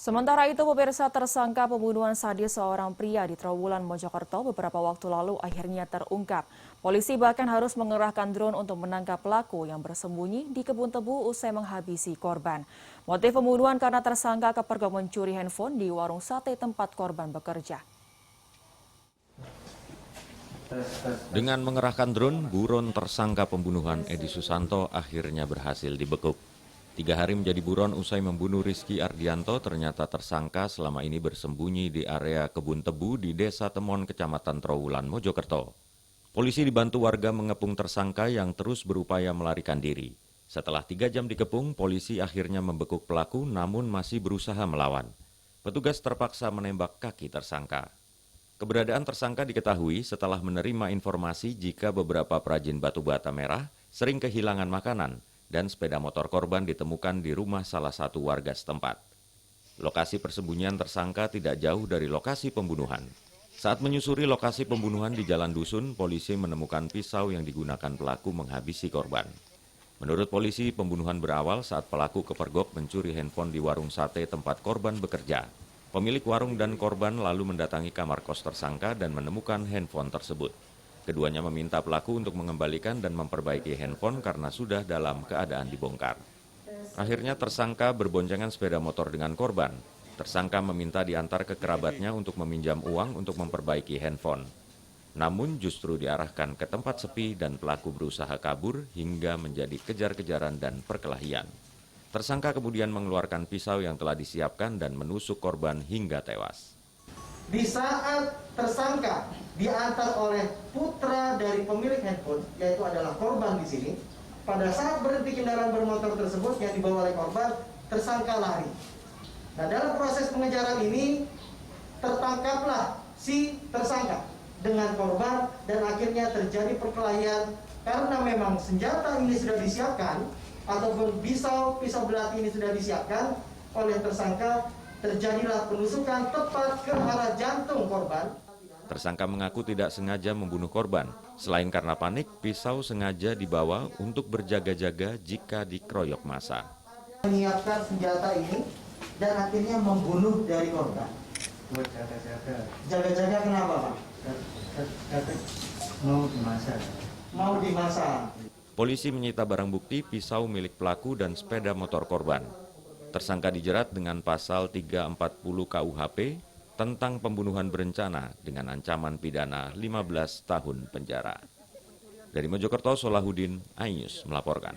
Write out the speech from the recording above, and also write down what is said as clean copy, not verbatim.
Sementara itu, pemirsa, tersangka pembunuhan sadis seorang pria di Trawulan, Mojokerto beberapa waktu lalu akhirnya terungkap. Polisi bahkan harus mengerahkan drone untuk menangkap pelaku yang bersembunyi di kebun tebu usai menghabisi korban. Motif pembunuhan karena tersangka kepergok mencuri handphone di warung sate tempat korban bekerja. Dengan mengerahkan drone, buron tersangka pembunuhan Edi Susanto akhirnya berhasil dibekuk. 3 hari menjadi buron usai membunuh Rizky Ardianto, ternyata tersangka selama ini bersembunyi di area kebun tebu di Desa Temon, Kecamatan Trawulan, Mojokerto. Polisi dibantu warga mengepung tersangka yang terus berupaya melarikan diri. Setelah 3 jam dikepung, polisi akhirnya membekuk pelaku namun masih berusaha melawan. Petugas terpaksa menembak kaki tersangka. Keberadaan tersangka diketahui setelah menerima informasi jika beberapa perajin batu bata merah sering kehilangan makanan dan sepeda motor korban ditemukan di rumah salah satu warga setempat. Lokasi persembunyian tersangka tidak jauh dari lokasi pembunuhan. Saat menyusuri lokasi pembunuhan di Jalan Dusun, polisi menemukan pisau yang digunakan pelaku menghabisi korban. Menurut polisi, pembunuhan berawal saat pelaku kepergok mencuri handphone di warung sate tempat korban bekerja. Pemilik warung dan korban lalu mendatangi kamar kos tersangka dan menemukan handphone tersebut. Keduanya meminta pelaku untuk mengembalikan dan memperbaiki handphone karena sudah dalam keadaan dibongkar. Akhirnya tersangka berboncengan sepeda motor dengan korban. Tersangka meminta diantar ke kerabatnya untuk meminjam uang untuk memperbaiki handphone. Namun justru diarahkan ke tempat sepi dan pelaku berusaha kabur hingga menjadi kejar-kejaran dan perkelahian. Tersangka kemudian mengeluarkan pisau yang telah disiapkan dan menusuk korban hingga tewas. Di saat tersangka diantar oleh putra dari pemilik handphone, yaitu adalah korban di sini, pada saat berhenti kendaraan bermotor tersebut yang dibawa oleh korban, tersangka lari. Nah, dalam proses pengejaran ini tertangkaplah si tersangka dengan korban dan akhirnya terjadi perkelahian karena memang senjata ini sudah disiapkan ataupun pisau belati ini sudah disiapkan oleh tersangka. Terjadilah penusukan tepat ke arah jantung korban. Tersangka mengaku tidak sengaja membunuh korban. Selain karena panik, pisau sengaja dibawa untuk berjaga-jaga jika dikeroyok massa. Menyiapkan senjata ini dan akhirnya membunuh dari korban. Jaga-jaga kenapa, Pak? Mau dimasak. Polisi menyita barang bukti pisau milik pelaku dan sepeda motor korban. Tersangka dijerat dengan pasal 340 KUHP tentang pembunuhan berencana dengan ancaman pidana 15 tahun penjara. Dari Mojokerto, Solahuddin, iNews melaporkan.